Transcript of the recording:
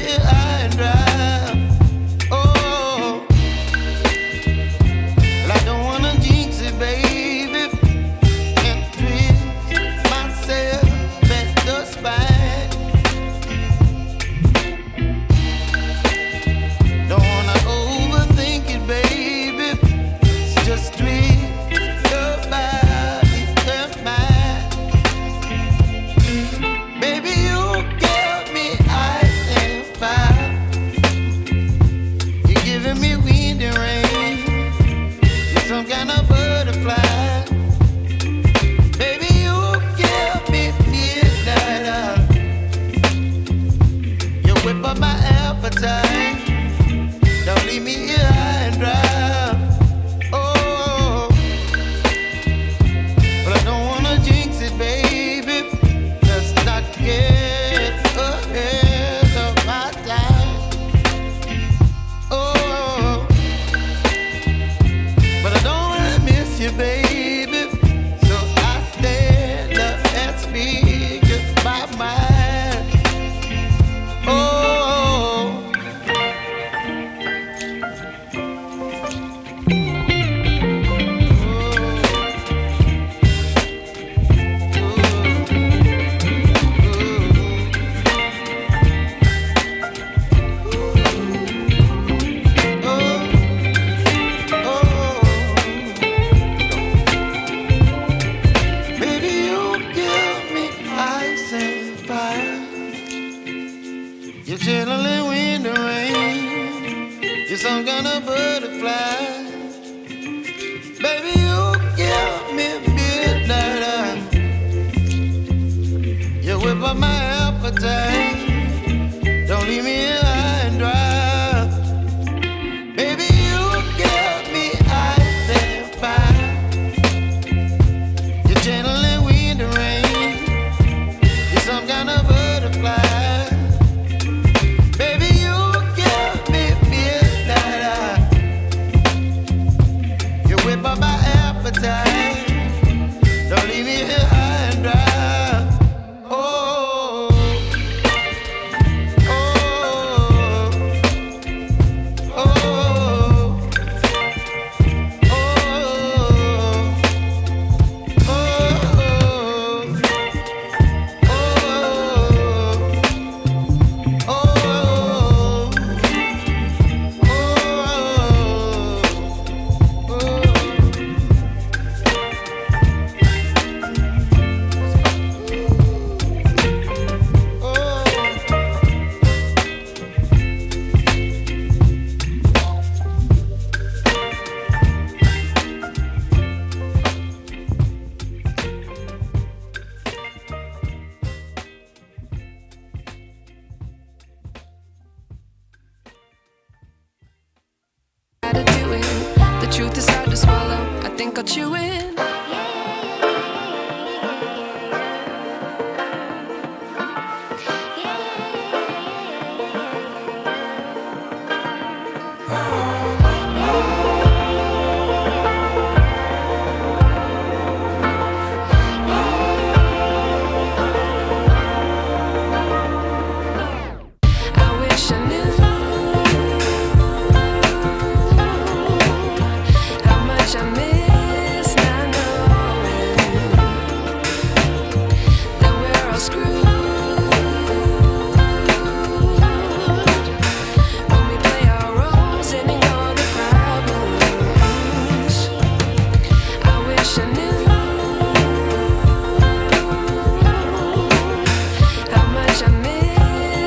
here high and dry. Oh, well, I don't wanna jinx it, baby, and twist myself at the spine. Don't wanna overthink it, baby. It's just twist your body and mine. Baby, you give me ice and fire. You're giving me wind and rain. You're some kind of butterfly. Baby, you give me midnight. You whip up my appetite. Don't leave me here high and dry. Oh, but I don't wanna jinx it, baby. Let's not get ahead of my time. Oh, but I don't wanna miss you, baby. So I stand up and speak just my mind. Oh. Baby, you give me ice and fire. You're channeling wind and rain. You're some kind of butterfly. Baby, you give me midnight. You whip up my appetite. Don't leave me here high and dry. Baby, you give me ice and fire. You're channeling wind and rain. You're some kind of butterfly. Baby, you give me midnight. You whip up my appetite. Don't leave me here high and dry. Oh, oh, oh, oh, How to do it. The truth is hard to swallow. I think I'll chew it.